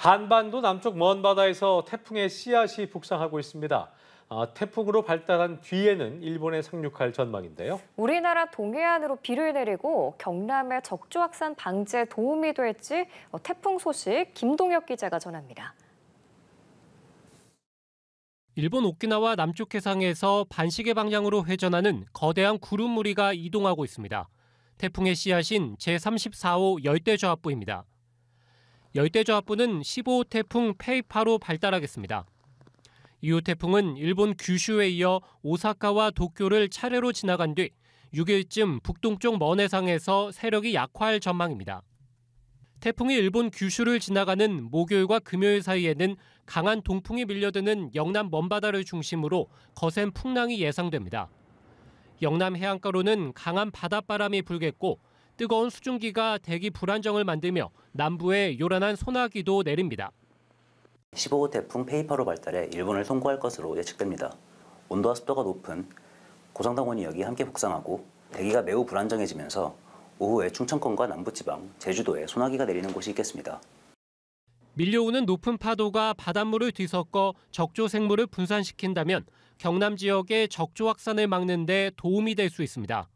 한반도 남쪽 먼 바다에서 태풍의 씨앗이 북상하고 있습니다. 태풍으로 발달한 뒤에는 일본에 상륙할 전망인데요. 우리나라 동해안으로 비를 내리고 경남의 적조 확산 방지에 도움이 될지 태풍 소식 김동혁 기자가 전합니다. 일본 오키나와 남쪽 해상에서 반시계 방향으로 회전하는 거대한 구름무리가 이동하고 있습니다. 태풍의 씨앗인 제34호 열대저압부입니다. 열대저압부는 15호 태풍 페이파로 발달하겠습니다. 이후 태풍은 일본 규슈에 이어 오사카와 도쿄를 차례로 지나간 뒤 6일쯤 북동쪽 먼 해상에서 세력이 약화할 전망입니다. 태풍이 일본 규슈를 지나가는 목요일과 금요일 사이에는 강한 동풍이 밀려드는 영남 먼바다를 중심으로 거센 풍랑이 예상됩니다. 영남 해안가로는 강한 바닷바람이 불겠고 뜨거운 수증기가 대기 불안정을 만들며 남부에 요란한 소나기도 내립니다. 15호 태풍 페이파로 발달해 일본을 통과할 것으로 예측됩니다. 온도와 습도가 높은 고성당원 지역이 함께 북상하고 대기가 매우 불안정해지면서 오후에 충청권과 남부지방, 제주도에 소나기가 내리는 곳이 있겠습니다. 밀려오는 높은 파도가 바닷물을 뒤섞어 적조 생물을 분산시킨다면 경남 지역의 적조 확산을 막는 데 도움이 될 수 있습니다.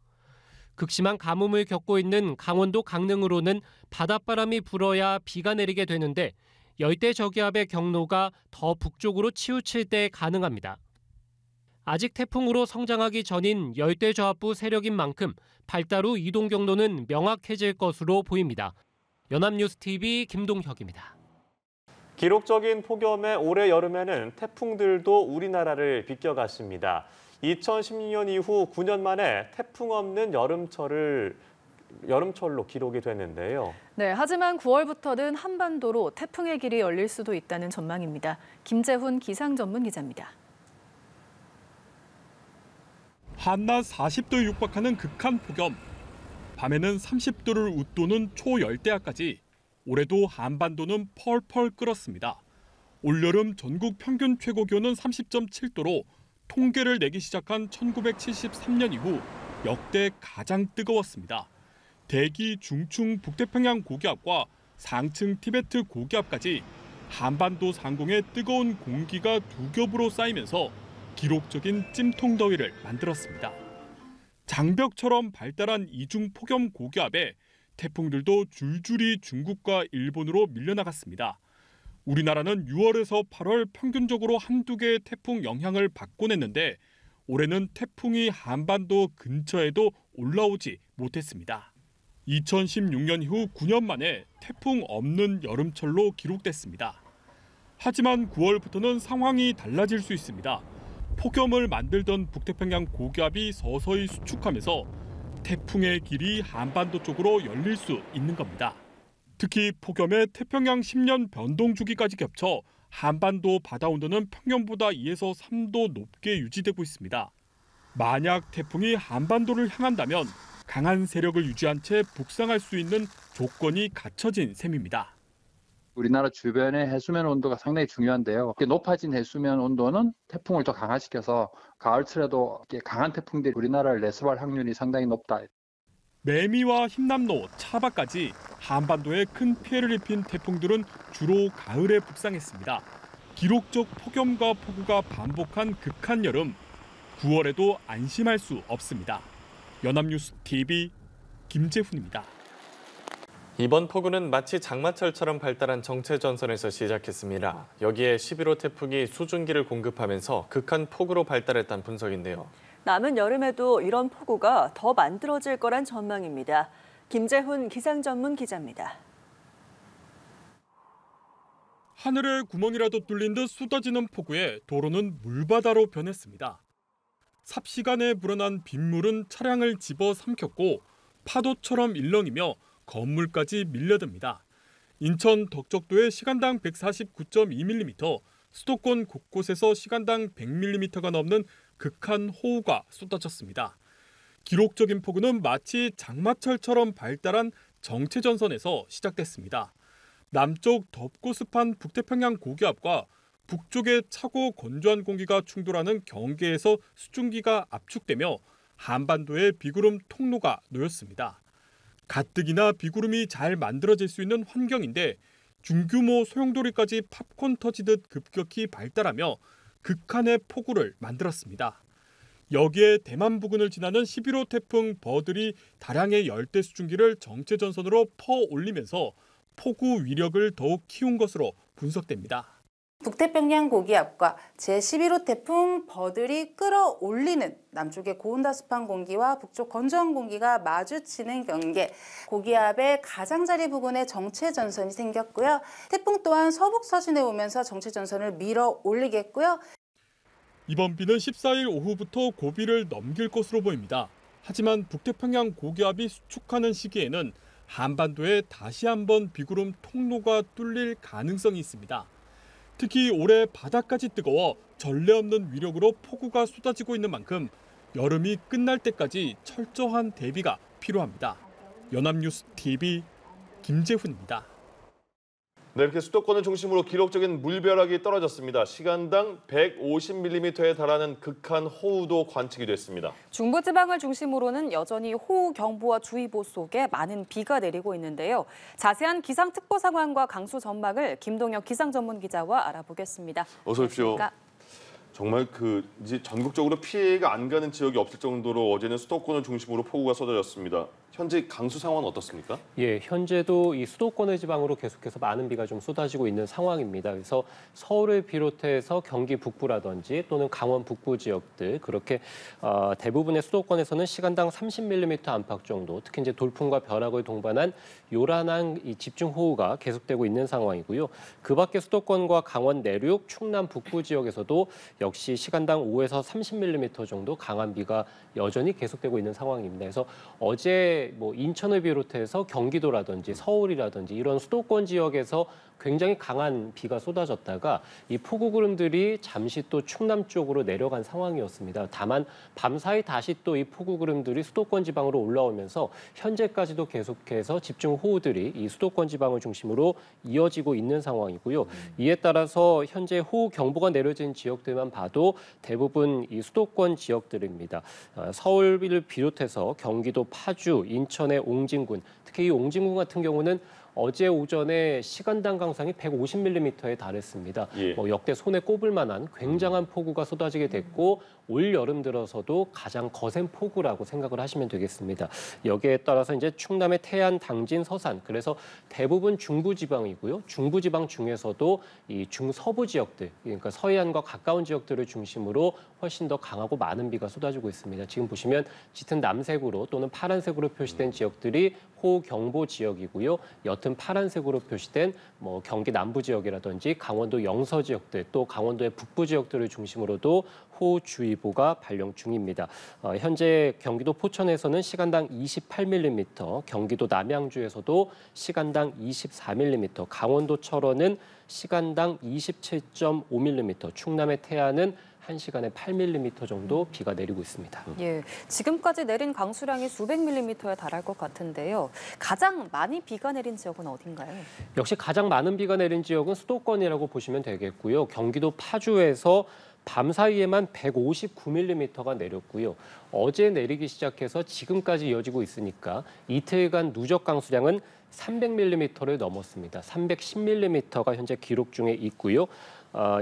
극심한 가뭄을 겪고 있는 강원도 강릉으로는 바닷바람이 불어야 비가 내리게 되는데 열대 저기압의 경로가 더 북쪽으로 치우칠 때 가능합니다. 아직 태풍으로 성장하기 전인 열대저압부 세력인 만큼 발달 후 이동 경로는 명확해질 것으로 보입니다. 연합뉴스TV 김동혁입니다. 기록적인 폭염에 올해 여름에는 태풍들도 우리나라를 비껴갔습니다. 2016년 이후 9년 만에 태풍 없는 여름철로 기록이 됐는데요. 네, 하지만 9월부터는 한반도로 태풍의 길이 열릴 수도 있다는 전망입니다. 김재훈 기상 전문 기자입니다. 한낮 40도에 육박하는 극한 폭염, 밤에는 30도를 웃도는 초열대야까지 올해도 한반도는 펄펄 끓었습니다. 올여름 전국 평균 최고 기온은 30.7도로 통계를 내기 시작한 1973년 이후 역대 가장 뜨거웠습니다. 대기 중충 북태평양 고기압과 상층 티베트 고기압까지 한반도 상공에 뜨거운 공기가 두 겹으로 쌓이면서 기록적인 찜통더위를 만들었습니다. 장벽처럼 발달한 이중 폭염 고기압에 태풍들도 줄줄이 중국과 일본으로 밀려나갔습니다. 우리나라는 6월에서 8월 평균적으로 한두 개의 태풍 영향을 받곤 했는데 올해는 태풍이 한반도 근처에도 올라오지 못했습니다. 2016년 이후 9년 만에 태풍 없는 여름철로 기록됐습니다. 하지만 9월부터는 상황이 달라질 수 있습니다. 폭염을 만들던 북태평양 고기압이 서서히 수축하면서 태풍의 길이 한반도 쪽으로 열릴 수 있는 겁니다. 특히 폭염에 태평양 10년 변동 주기까지 겹쳐 한반도 바다 온도는 평년보다 2에서 3도 높게 유지되고 있습니다. 만약 태풍이 한반도를 향한다면 강한 세력을 유지한 채 북상할 수 있는 조건이 갖춰진 셈입니다. 우리나라 주변의 해수면 온도가 상당히 중요한데요. 높아진 해수면 온도는 태풍을 더 강화시켜서 가을철에도 강한 태풍들이 우리나라를 내습할 확률이 상당히 높다. 매미와 흰남노, 차바까지 한반도에 큰 피해를 입힌 태풍들은 주로 가을에 북상했습니다. 기록적 폭염과 폭우가 반복한 극한 여름, 9월에도 안심할 수 없습니다. 연합뉴스TV 김재훈입니다. 이번 폭우는 마치 장마철처럼 발달한 정체전선에서 시작했습니다. 여기에 11호 태풍이 수증기를 공급하면서 극한 폭우로 발달했다는 분석인데요. 남은 여름에도 이런 폭우가 더 만들어질 거란 전망입니다. 김재훈 기상 전문 기자입니다. 하늘에 구멍이라도 뚫린 듯 쏟아지는 폭우에 도로는 물바다로 변했습니다. 삽시간에 불어난 빗물은 차량을 집어삼켰고 파도처럼 일렁이며 건물까지 밀려듭니다. 인천 덕적도에 시간당 149.2mm, 수도권 곳곳에서 시간당 100mm가 넘는 극한 호우가 쏟아졌습니다. 기록적인 폭우는 마치 장마철처럼 발달한 정체전선에서 시작됐습니다. 남쪽 덥고 습한 북태평양 고기압과 북쪽의 차고 건조한 공기가 충돌하는 경계에서 수증기가 압축되며 한반도의 비구름 통로가 놓였습니다. 가뜩이나 비구름이 잘 만들어질 수 있는 환경인데 중규모 소용돌이까지 팝콘 터지듯 급격히 발달하며 극한의 폭우를 만들었습니다. 여기에 대만 부근을 지나는 11호 태풍 버들이 다량의 열대 수증기를 정체 전선으로 퍼올리면서 폭우 위력을 더욱 키운 것으로 분석됩니다. 북태평양 고기압과 제11호 태풍 버들이 끌어올리는 남쪽의 고온다습한 공기와 북쪽 건조한 공기가 마주치는 경계, 고기압의 가장자리 부근에 정체 전선이 생겼고요. 태풍 또한 서북 서진에 오면서 정체 전선을 밀어 올리겠고요. 이번 비는 14일 오후부터 고비를 넘길 것으로 보입니다. 하지만 북태평양 고기압이 수축하는 시기에는 한반도에 다시 한번 비구름 통로가 뚫릴 가능성이 있습니다. 특히 올해 바다까지 뜨거워 전례 없는 위력으로 폭우가 쏟아지고 있는 만큼 여름이 끝날 때까지 철저한 대비가 필요합니다. 연합뉴스 TV 김재훈입니다. 네, 이렇게 수도권을 중심으로 기록적인 물벼락이 떨어졌습니다. 시간당 150mm에 달하는 극한 호우도 관측이 됐습니다. 중부지방을 중심으로는 여전히 호우경보와 주의보 속에 많은 비가 내리고 있는데요. 자세한 기상특보 상황과 강수 전망을 김동혁 기상전문기자와 알아보겠습니다. 어서 오십시오. 안녕하십니까? 정말 이제 전국적으로 피해가 안 가는 지역이 없을 정도로 어제는 수도권을 중심으로 폭우가 쏟아졌습니다. 현재 강수 상황은 어떻습니까? 예, 현재도 이 수도권을 지방으로 계속해서 많은 비가 좀 쏟아지고 있는 상황입니다. 그래서 서울을 비롯해서 경기 북부라든지 또는 강원 북부 지역들 그렇게 대부분의 수도권에서는 시간당 30mm 안팎 정도, 특히 이제 돌풍과 벼락을 동반한 요란한 이 집중호우가 계속되고 있는 상황이고요. 그밖에 수도권과 강원 내륙, 충남 북부 지역에서도 역시 시간당 5에서 30mm 정도 강한 비가 여전히 계속되고 있는 상황입니다. 그래서 어제 인천을 비롯해서 경기도라든지 서울이라든지 이런 수도권 지역에서 굉장히 강한 비가 쏟아졌다가 이 폭우 구름들이 잠시 또 충남 쪽으로 내려간 상황이었습니다. 다만 밤사이 다시 또 이 폭우 구름들이 수도권 지방으로 올라오면서 현재까지도 계속해서 집중호우들이 이 수도권 지방을 중심으로 이어지고 있는 상황이고요. 이에 따라서 현재 호우 경보가 내려진 지역들만 봐도 대부분 이 수도권 지역들입니다. 서울을 비롯해서 경기도 파주, 인천의 옹진군, 특히 이 옹진군 같은 경우는 어제 오전에 시간당 강수량이 150mm에 달했습니다. 예. 역대 손에 꼽을 만한 굉장한 폭우가 쏟아지게 됐고 올 여름 들어서도 가장 거센 폭우라고 생각을 하시면 되겠습니다. 여기에 따라서 이제 충남의 태안, 당진, 서산, 그래서 대부분 중부지방이고요. 중부지방 중에서도 이 중서부 지역들, 그러니까 서해안과 가까운 지역들을 중심으로 훨씬 더 강하고 많은 비가 쏟아지고 있습니다. 지금 보시면 짙은 남색으로 또는 파란색으로 표시된 지역들이 호우경보 지역이고요. 옅은 파란색으로 표시된 경기 남부 지역이라든지 강원도 영서 지역들, 또 강원도의 북부 지역들을 중심으로도 호우주의보가 발령 중입니다. 현재 경기도 포천에서는 시간당 28mm, 경기도 남양주에서도 시간당 24mm, 강원도 철원은 시간당 27.5mm, 충남의 태안은 1시간에 8mm 정도 비가 내리고 있습니다. 예, 지금까지 내린 강수량이 수백 밀리미터에 달할 것 같은데요. 가장 많이 비가 내린 지역은 어딘가요? 역시 가장 많은 비가 내린 지역은 수도권이라고 보시면 되겠고요. 경기도 파주에서 밤 사이에만 159mm가 내렸고요. 어제 내리기 시작해서 지금까지 이어지고 있으니까 이틀간 누적 강수량은 300mm를 넘었습니다. 310mm가 현재 기록 중에 있고요.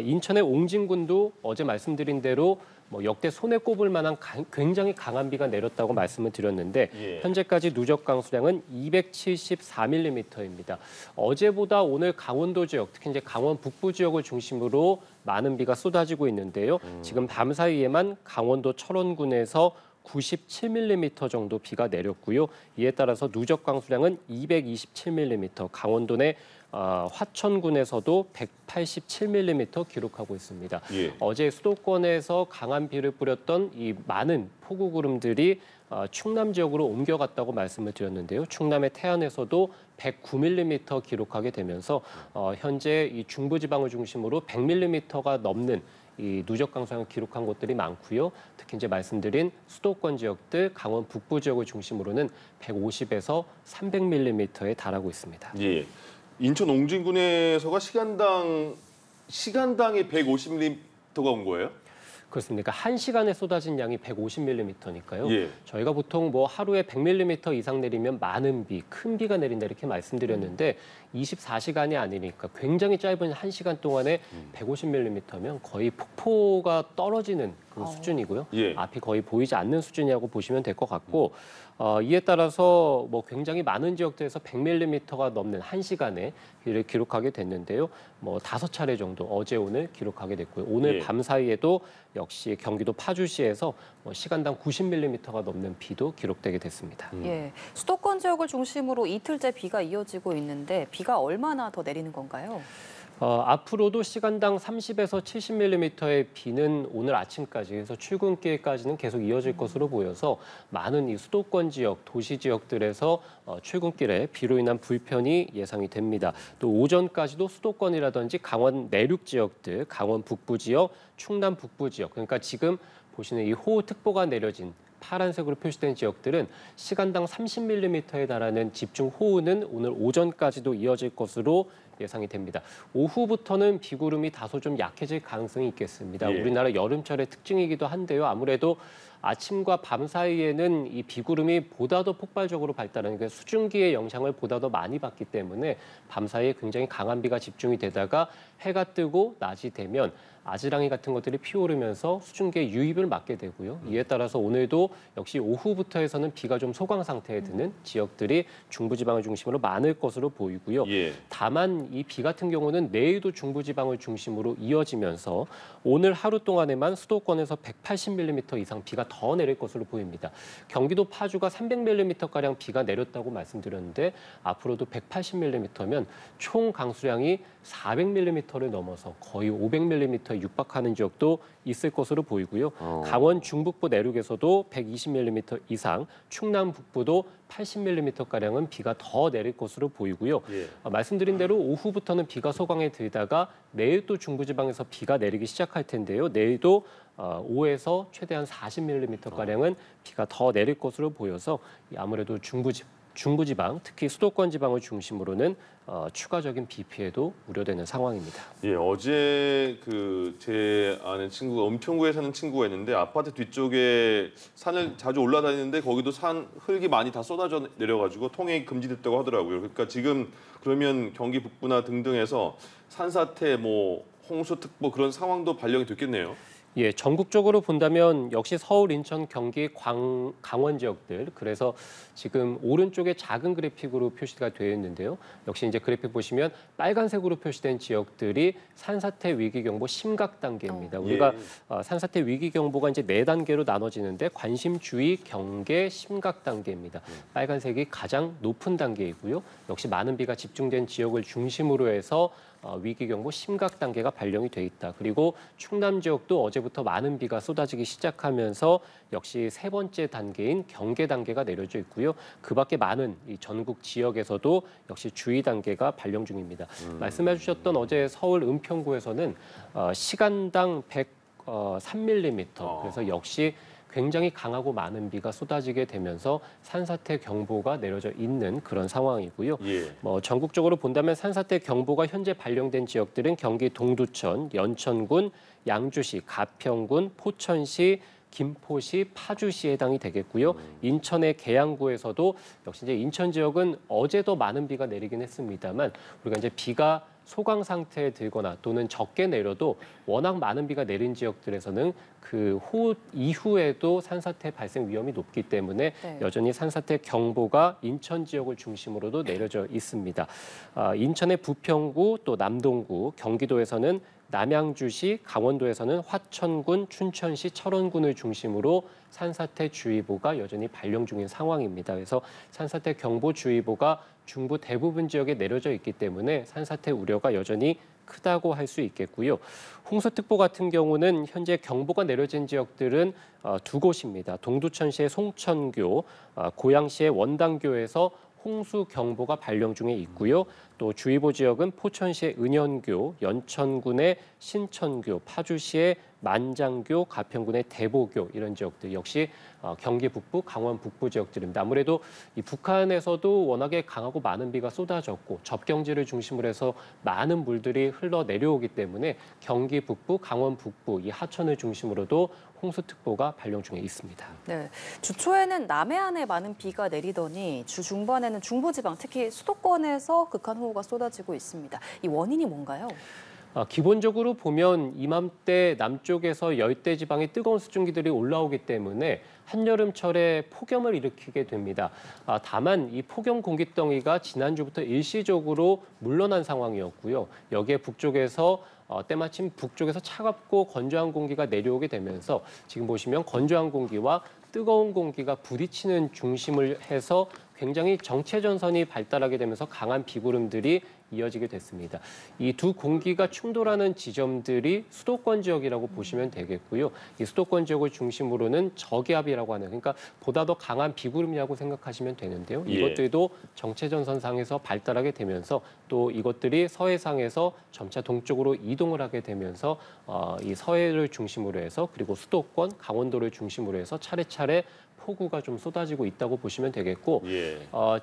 인천의 옹진군도 어제 말씀드린 대로 역대 손에 꼽을 만한 굉장히 강한 비가 내렸다고 말씀을 드렸는데 현재까지 누적 강수량은 274mm입니다. 어제보다 오늘 강원도 지역, 특히 이제 강원 북부 지역을 중심으로 많은 비가 쏟아지고 있는데요. 지금 밤 사이에만 강원도 철원군에서 97mm 정도 비가 내렸고요. 이에 따라서 누적 강수량은 227mm, 강원도 내 화천군에서도 187mm 기록하고 있습니다. 예. 어제 수도권에서 강한 비를 뿌렸던 이 많은 폭우 구름들이 충남 지역으로 옮겨갔다고 말씀을 드렸는데요. 충남의 태안에서도 109mm 기록하게 되면서 현재 이 중부지방을 중심으로 100mm가 넘는 이 누적 강수량을 기록한 곳들이 많고요. 특히 이제 말씀드린 수도권 지역들, 강원 북부 지역을 중심으로는 150에서 300mm에 달하고 있습니다. 예. 인천 옹진군에서가 시간당에 150mm가 온 거예요? 그렇습니까? 1시간에 쏟아진 양이 150mm니까요. 예. 저희가 보통 하루에 100mm 이상 내리면 많은 비, 큰 비가 내린다 이렇게 말씀드렸는데 24시간이 아니니까 굉장히 짧은 1시간 동안에 150mm면 거의 폭포가 떨어지는 그 수준이고요. 예. 앞이 거의 보이지 않는 수준이라고 보시면 될 것 같고 이에 따라서 뭐 굉장히 많은 지역들에서 100mm가 넘는 1시간에 비를 기록하게 됐는데요. 뭐 5차례 정도 어제 오늘 기록하게 됐고요. 오늘 예. 밤 사이에도 역시 경기도 파주시에서 뭐 시간당 90mm가 넘는 비도 기록되게 됐습니다. 예, 수도권 지역을 중심으로 이틀째 비가 이어지고 있는데 비가 얼마나 더 내리는 건가요? 앞으로도 시간당 30에서 70mm의 비는 오늘 아침까지 그래서 출근길까지는 계속 이어질 것으로 보여서 많은 이 수도권 지역, 도시 지역들에서 출근길에 비로 인한 불편이 예상이 됩니다. 또 오전까지도 수도권이라든지 강원 내륙 지역들, 강원 북부 지역, 충남 북부 지역 그러니까 지금 보시는 이 호우특보가 내려진 파란색으로 표시된 지역들은 시간당 30mm에 달하는 집중 호우는 오늘 오전까지도 이어질 것으로 예상이 됩니다. 오후부터는 비구름이 다소 좀 약해질 가능성이 있겠습니다. 예. 우리나라 여름철의 특징이기도 한데요. 아무래도 아침과 밤 사이에는 이 비구름이 보다 더 폭발적으로 발달하는 그 수증기의 영향을 보다 더 많이 받기 때문에 밤 사이에 굉장히 강한 비가 집중이 되다가 해가 뜨고 낮이 되면 아지랑이 같은 것들이 피오르면서 수증기의 유입을 막게 되고요. 이에 따라서 오늘도 역시 오후부터 해서는 비가 좀 소강 상태에 드는 지역들이 중부지방을 중심으로 많을 것으로 보이고요. 예. 다만 이 비 같은 경우는 내일도 중부지방을 중심으로 이어지면서 오늘 하루 동안에만 수도권에서 180mm 이상 비가 더 내릴 것으로 보입니다. 경기도 파주가 300mm가량 비가 내렸다고 말씀드렸는데 앞으로도 180mm면 총 강수량이 400mm를 넘어서 거의 500mm에 육박하는 지역도 있을 것으로 보이고요. 강원 중북부 내륙에서도 120mm 이상, 충남 북부도 80mm가량은 비가 더 내릴 것으로 보이고요. 예. 말씀드린 대로 오후부터는 비가 소강에 들다가 내일 또 중부지방에서 비가 내리기 시작할 텐데요. 내일도 5에서 최대한 40mm가량은 비가 더 내릴 것으로 보여서 아무래도 중부지방, 특히 수도권 지방을 중심으로는 추가적인 비 피해도 우려되는 상황입니다. 예, 어제 제 아는 친구가 은평구에 사는 친구가 있는데 아파트 뒤쪽에 산을 자주 올라다니는데 거기도 산 흙이 많이 다 쏟아져 내려가지고 통행이 금지됐다고 하더라고요. 그러니까 지금 그러면 경기 북부나 등등에서 산사태, 뭐 홍수특보 그런 상황도 발령이 됐겠네요. 예, 전국적으로 본다면 역시 서울, 인천, 경기, 강원 지역들 그래서 지금 오른쪽에 작은 그래픽으로 표시가 되어 있는데요. 역시 이제 그래픽 보시면 빨간색으로 표시된 지역들이 산사태 위기경보 심각 단계입니다. 우리가 산사태 위기경보가 이제 4단계로 나눠지는데 관심, 주의, 경계, 심각 단계입니다. 빨간색이 가장 높은 단계이고요. 역시 많은 비가 집중된 지역을 중심으로 해서 위기경보 심각 단계가 발령이 돼 있다. 그리고 충남 지역도 어제부터 많은 비가 쏟아지기 시작하면서 역시 3번째 단계인 경계 단계가 내려져 있고요. 그 밖에 많은 이 전국 지역에서도 역시 주의 단계가 발령 중입니다. 말씀해 주셨던 어제 서울 은평구에서는 시간당 103mm, 그래서 역시 굉장히 강하고 많은 비가 쏟아지게 되면서 산사태 경보가 내려져 있는 그런 상황이고요. 예. 뭐 전국적으로 본다면 산사태 경보가 현재 발령된 지역들은 경기 동두천, 연천군, 양주시, 가평군, 포천시, 김포시, 파주시에 해당이 되겠고요. 인천의 계양구에서도 역시 이제 인천 지역은 어제도 많은 비가 내리긴 했습니다만 우리가 이제 비가 소강 상태에 들거나 또는 적게 내려도 워낙 많은 비가 내린 지역들에서는 그 호우 이후에도 산사태 발생 위험이 높기 때문에 여전히 산사태 경보가 인천 지역을 중심으로도 내려져 있습니다. 인천의 부평구 또 남동구, 경기도에서는 남양주시, 강원도에서는 화천군, 춘천시, 철원군을 중심으로 산사태 주의보가 여전히 발령 중인 상황입니다. 그래서 산사태 경보주의보가 중부 대부분 지역에 내려져 있기 때문에 산사태 우려가 여전히 크다고 할 수 있겠고요. 홍수특보 같은 경우는 현재 경보가 내려진 지역들은 2곳입니다. 동두천시의 송천교, 고양시의 원당교에서 홍수 경보가 발령 중에 있고요. 또 주의보 지역은 포천시의 은현교, 연천군의 신천교, 파주시의 만장교, 가평군의 대보교 이런 지역들 역시 경기 북부, 강원 북부 지역들입니다. 아무래도 이 북한에서도 워낙에 강하고 많은 비가 쏟아졌고 접경지를 중심으로 해서 많은 물들이 흘러 내려오기 때문에 경기 북부, 강원 북부 이 하천을 중심으로도 홍수특보가 발령 중에 있습니다. 네, 주 초에는 남해안에 많은 비가 내리더니 주 중반에는 중부지방, 특히 수도권에서 극한 강우가 쏟아지고 있습니다. 이 원인이 뭔가요? 기본적으로 보면 이맘때 남쪽에서 열대 지방의 뜨거운 수증기들이 올라오기 때문에 한여름철에 폭염을 일으키게 됩니다. 다만 이 폭염 공기덩이가 지난주부터 일시적으로 물러난 상황이었고요. 여기에 북쪽에서 때마침 북쪽에서 차갑고 건조한 공기가 내려오게 되면서 지금 보시면 건조한 공기와 뜨거운 공기가 부딪히는 중심을 해서 굉장히 정체전선이 발달하게 되면서 강한 비구름들이 이어지게 됐습니다. 이 두 공기가 충돌하는 지점들이 수도권 지역이라고 보시면 되겠고요. 이 수도권 지역을 중심으로는 저기압이라고 하는, 그러니까 보다 더 강한 비구름이라고 생각하시면 되는데요. 이것들도 정체전선상에서 발달하게 되면서 또 이것들이 서해상에서 점차 동쪽으로 이동을 하게 되면서 이 서해를 중심으로 해서 그리고 수도권, 강원도를 중심으로 해서 차례차례 폭우가 좀 쏟아지고 있다고 보시면 되겠고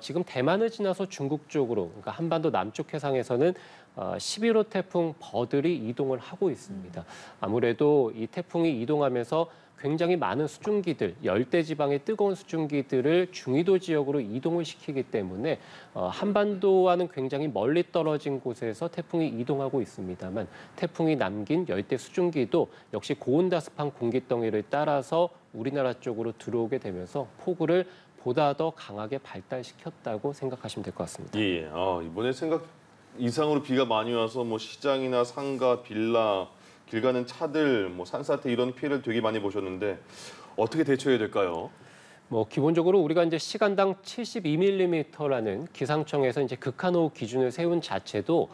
지금 대만을 지나서 중국 쪽으로, 그러니까 한반도 남쪽 해상에서는 11호 태풍 버들이 이동을 하고 있습니다. 아무래도 이 태풍이 이동하면서 굉장히 많은 수증기들, 열대지방의 뜨거운 수증기들을 중위도 지역으로 이동을 시키기 때문에 한반도와는 굉장히 멀리 떨어진 곳에서 태풍이 이동하고 있습니다만 태풍이 남긴 열대 수증기도 역시 고온다습한 공기덩이를 따라서 우리나라 쪽으로 들어오게 되면서 폭우를 보다 더 강하게 발달시켰다고 생각하시면 될 것 같습니다. 이번에 생각 이상으로 비가 많이 와서 뭐 시장이나 상가, 빌라, 길 가는 차들, 뭐 산사태 이런 피해를 되게 많이 보셨는데 어떻게 대처해야 될까요? 기본적으로 우리가 이제 시간당 72mm라는 기상청에서 이제 극한호우 기준을 세운 자체도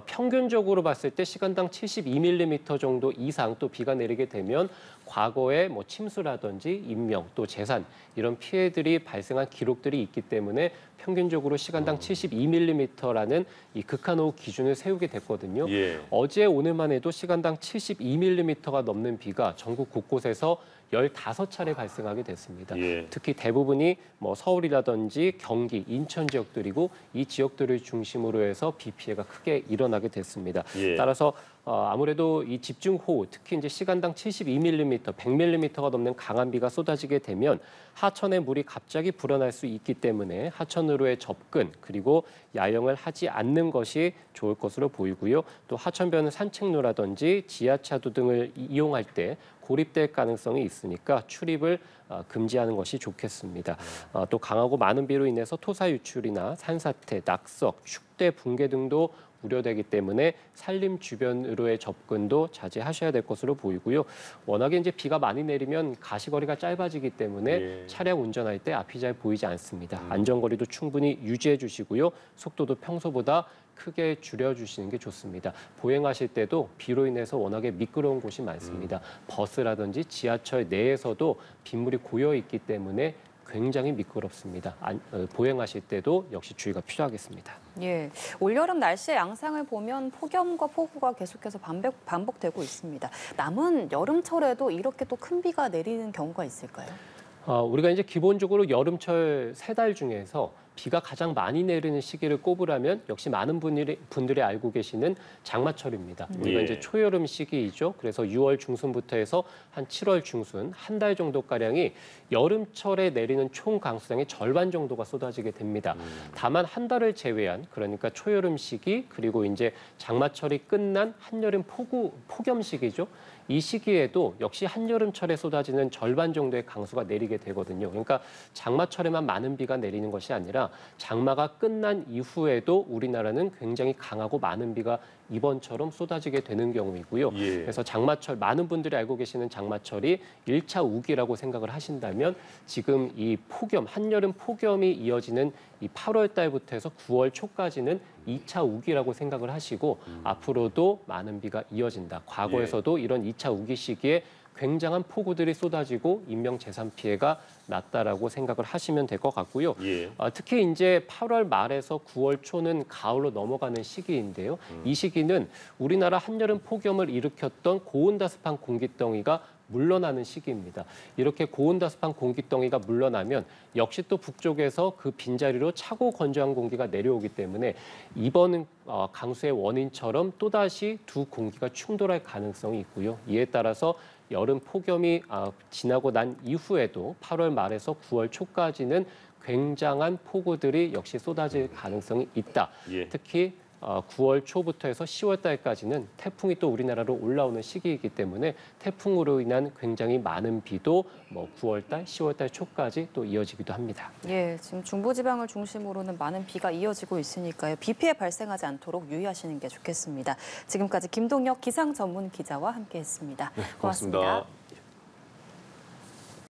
평균적으로 봤을 때 시간당 72mm 정도 이상 또 비가 내리게 되면 과거에 침수라든지 인명 또 재산 이런 피해들이 발생한 기록들이 있기 때문에 평균적으로 시간당 72mm라는 이 극한호우 기준을 세우게 됐거든요. 어제 오늘만 해도 시간당 72mm가 넘는 비가 전국 곳곳에서 15차례 발생하게 됐습니다. 특히 대부분이 서울이라든지 경기, 인천 지역들이고 이 지역들을 중심으로 해서 비 피해가 크게 일어나게 됐습니다. 따라서 아무래도 이 집중호우, 특히 이제 시간당 72mm, 100mm가 넘는 강한 비가 쏟아지게 되면 하천의 물이 갑자기 불어날 수 있기 때문에 하천으로의 접근 그리고 야영을 하지 않는 것이 좋을 것으로 보이고요. 또 하천변은 산책로라든지 지하차도 등을 이용할 때 고립될 가능성이 있으니까 출입을 금지하는 것이 좋겠습니다. 또 강하고 많은 비로 인해서 토사 유출이나 산사태, 낙석, 축대, 붕괴 등도 우려되기 때문에 산림 주변으로의 접근도 자제하셔야 될 것으로 보이고요. 워낙에 이제 비가 많이 내리면 가시거리가 짧아지기 때문에 차량 운전할 때 앞이 잘 보이지 않습니다. 안전거리도 충분히 유지해 주시고요. 속도도 평소보다 크게 줄여주시는 게 좋습니다. 보행하실 때도 비로 인해서 워낙에 미끄러운 곳이 많습니다. 버스라든지 지하철 내에서도 빗물이 고여 있기 때문에 굉장히 미끄럽습니다. 보행하실 때도 역시 주의가 필요하겠습니다. 올여름 날씨의 양상을 보면 폭염과 폭우가 계속해서 반복되고 있습니다. 남은 여름철에도 이렇게 또 큰 비가 내리는 경우가 있을까요? 우리가 이제 기본적으로 여름철 3달 중에서 비가 가장 많이 내리는 시기를 꼽으라면 역시 많은 분들이 알고 계시는 장마철입니다. 우리가 이제 초여름 시기이죠. 그래서 6월 중순부터 해서 한 7월 중순 한 달 정도가량이 여름철에 내리는 총 강수량의 절반 정도가 쏟아지게 됩니다. 다만 한 달을 제외한 그러니까 초여름 시기 그리고 이제 장마철이 끝난 한여름 폭염 시기죠. 이 시기에도 역시 한여름철에 쏟아지는 절반 정도의 강수가 내리게 되거든요. 그러니까 장마철에만 많은 비가 내리는 것이 아니라 장마가 끝난 이후에도 우리나라는 굉장히 강하고 많은 비가 이번처럼 쏟아지게 되는 경우이고요. 그래서 장마철, 많은 분들이 알고 계시는 장마철이 1차 우기라고 생각을 하신다면 지금 이 폭염, 한여름 폭염이 이어지는 이 8월 달부터 해서 9월 초까지는 2차 우기라고 생각을 하시고 앞으로도 많은 비가 이어진다. 과거에서도 이런 2차 우기 시기에 굉장한 폭우들이 쏟아지고 인명 재산 피해가 났다라고 생각을 하시면 될 것 같고요. 특히 이제 8월 말에서 9월 초는 가을로 넘어가는 시기인데요. 이 시기는 우리나라 한여름 폭염을 일으켰던 고온다습한 공기덩이가 물러나는 시기입니다. 이렇게 고온다습한 공기덩이가 물러나면 역시 또 북쪽에서 그 빈자리로 차고 건조한 공기가 내려오기 때문에 이번 강수의 원인처럼 또다시 두 공기가 충돌할 가능성이 있고요. 이에 따라서 여름 폭염이 지나고 난 이후에도 8월 말에서 9월 초까지는 굉장한 폭우들이 역시 쏟아질 가능성이 있다. 예. 특히 9월 초부터 해서 10월 달까지는 태풍이 또 우리나라로 올라오는 시기이기 때문에 태풍으로 인한 굉장히 많은 비도 9월 달, 10월 달 초까지 또 이어지기도 합니다. 예, 지금 중부지방을 중심으로는 많은 비가 이어지고 있으니까요. 비 피해 발생하지 않도록 유의하시는 게 좋겠습니다. 지금까지 김동혁 기상 전문 기자와 함께했습니다. 네, 고맙습니다.